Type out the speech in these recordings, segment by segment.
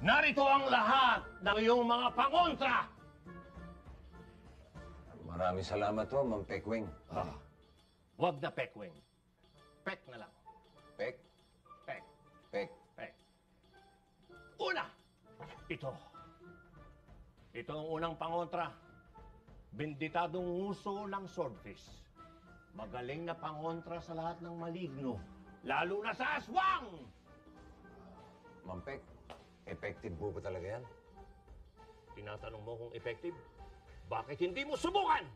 Narito ang lahat ng iyong mga pangontra! Maraming salamat ho, Ma'am Pekwing. Wag na pekwing. Pek na lang. Pek? Pek. Pek. Pek. Una! Ito. Ito ang unang pangontra. Benditadong nguso ng swordfish. Magaling na pangontra sa lahat ng maligno. Lalo na sa aswang! Ma'am Pek, effective po ba talaga yan? Tinatanong mo kung effective? Bakit hindi mo subukan?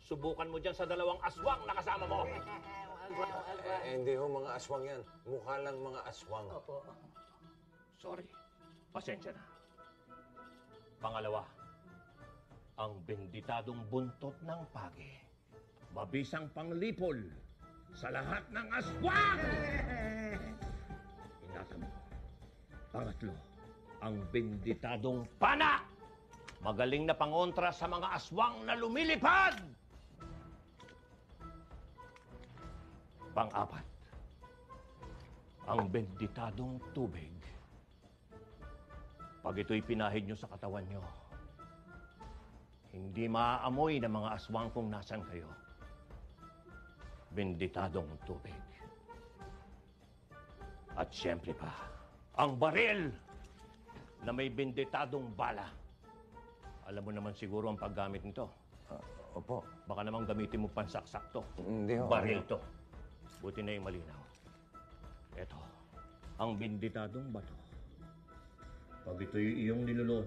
Subukan mo dyan sa dalawang aswang na kasama mo. Hindi ho, mga aswang yan. Mukha lang mga aswang. Opo. Sorry. Pasensya na. Pangalawa, ang benditadong buntot ng pagi. Mabisang panglipol sa lahat ng aswang! Ingatan mo. Pangatlo, ang benditadong pana! Magaling na pangontra sa mga aswang na lumilipad! Pang-apat, ang benditadong tubig. Pag ito'y pinahid nyo sa katawan nyo, hindi maaamoy ng mga aswang kung nasan kayo. Benditadong tubig. At siyempre pa, ang baril na may benditadong bala. Alam mo naman siguro ang paggamit nito. Opo. Baka namang gamitin mo pansaksak to. Hindi ho. Baril to. Buti na yung malinaw. Ito, ang benditadong bato. Pag ito'y iyong nilulon,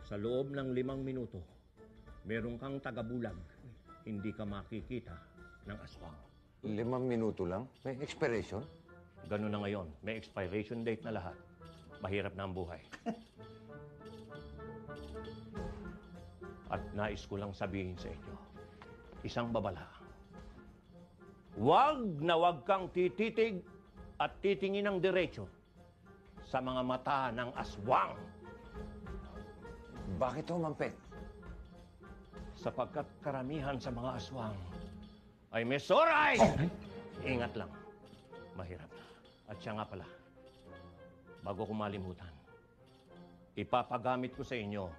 sa loob ng 5 minuto, meron kang tagabulag, hindi ka makikita ng aswang. 5 minuto lang? May expiration? Ganun na ngayon, may expiration date na lahat. Mahirap na ang buhay. At nais ko lang sabihin sa inyo, isang babala. Huwag na huwag kang tititig at titingin ng diretso sa mga mata ng aswang. Bakit ho, Ma'am Pek? Sapagkat karamihan sa mga aswang ay may soray! Ingat lang. Mahirap na. At siya nga pala, bago ko malimutan, ipapagamit ko sa inyo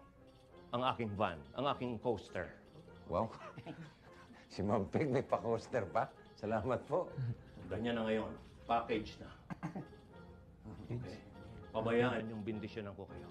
ang aking van, ang aking coaster. Wow. Si Ma'am Pek may pa-coaster pa. Salamat po. Ganyan na ngayon. Package na. Okay. Pabayaan yung bindisyonan ko kayo.